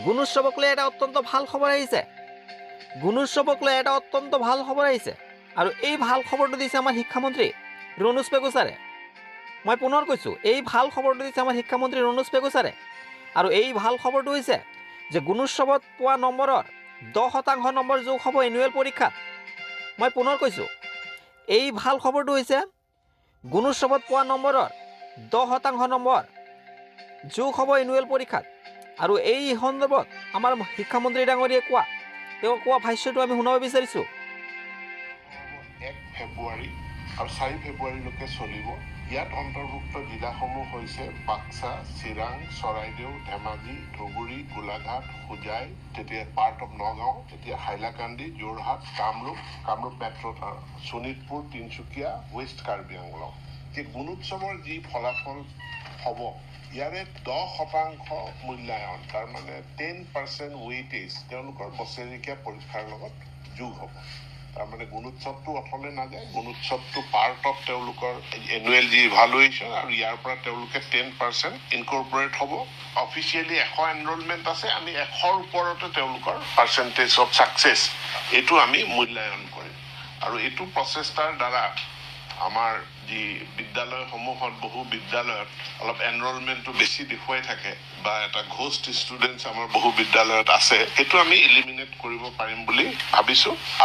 গুণোৎসৱক লৈ এটা অত্যন্ত ভাল খবৰ আহিছে। গুণোৎসৱক লৈ এটা অত্যন্ত ভাল খবৰ আহিছে আৰু এই ভাল খবৰটো দিছে আমাৰ শিক্ষামন্ত্ৰী ৰণোজ পেগু ছাৰে। মই পুনৰ কৈছোঁ, এই ভাল খবৰটো দিছে আমাৰ শিক্ষামন্ত্ৰী ৰণোজ পেগু ছাৰে। আৰু এই ভাল খবৰটো হৈছে যে গুণোৎসৱত পোৱা নম্বৰৰ 10% নম্বৰ যোগ হ'ব এনুৱেল পৰীক্ষাত। মই পুনৰ কৈছোঁ, এই ভাল খবৰটো হৈছে গুণোৎসৱত পোৱা নম্বৰৰ 10% নম্বৰ যোগ হ'ব এনুৱেল পৰীক্ষাত। আৰু এই সন্দৰ্ভত আমাৰ শিক্ষামন্ত্ৰী ডাঙৰীয়ে তেওঁ কোৱা ভাষ্যটো আমি শুনাব বিচাৰিছোঁ। 1 ফেব্ৰুৱাৰী আৰু 4 ফেব্ৰুৱাৰীলৈকে চলিব। ইয়াত অন্তৰ্ভুক্ত জিলাসমূহ হৈছে বাক্সা, চিৰাং, চৰাইদেউ, ধেমাজি, ধুবুৰী, গোলাঘাট, হোজাই, তেতিয়া পাৰ্ট অফ নগাঁও, তেতিয়া হাইলাকান্দি, যোৰহাট, কামৰূপ মেট্ৰ', শোণিতপুৰ, তিনিচুকীয়া, ৱেষ্ট কাৰ্বি আংলং। যে গুণোৎসৱৰ যি ফলাফল হ'ব, ইয়াৰে 10% মূল্যায়ন, তাৰমানে 10% ৱেইটেজ তেওঁলোকৰ বছৰেকীয়া পৰীক্ষাৰ লগত যোগ হ'ব। তাৰমানে গুণোৎসৱটো অথলে নাযায়, গুণোৎসৱটো পাৰ্ট অফ তেওঁলোকৰ এনুৱেল যি ইভালুৱেশ্যন, আৰু ইয়াৰ পৰা তেওঁলোকে 10% ইনকৰ্পৰেট হ'ব। অফিচিয়েলি 100 এনৰলমেণ্ট আছে, আমি 100ৰ ওপৰতে তেওঁলোকৰ পাৰ্চেণ্টেজ অফ ছাকচেছ এইটো আমি মূল্যায়ন কৰিম। আৰু এইটো প্ৰচেষ্টাৰ দ্বাৰা আমাৰ যি বিদ্যালয়সমূহত বহু বিদ্যালয়ত অলপ এনৰলমেণ্টটো বেছি দেখুৱাই থাকে বা এটা ঘোষ্ট ষ্টুডেণ্টছ আমাৰ বহু বিদ্যালয়ত আছে, সেইটো আমি এলিমিনেট কৰিব পাৰিম বুলি ভাবিছোঁ। আৰু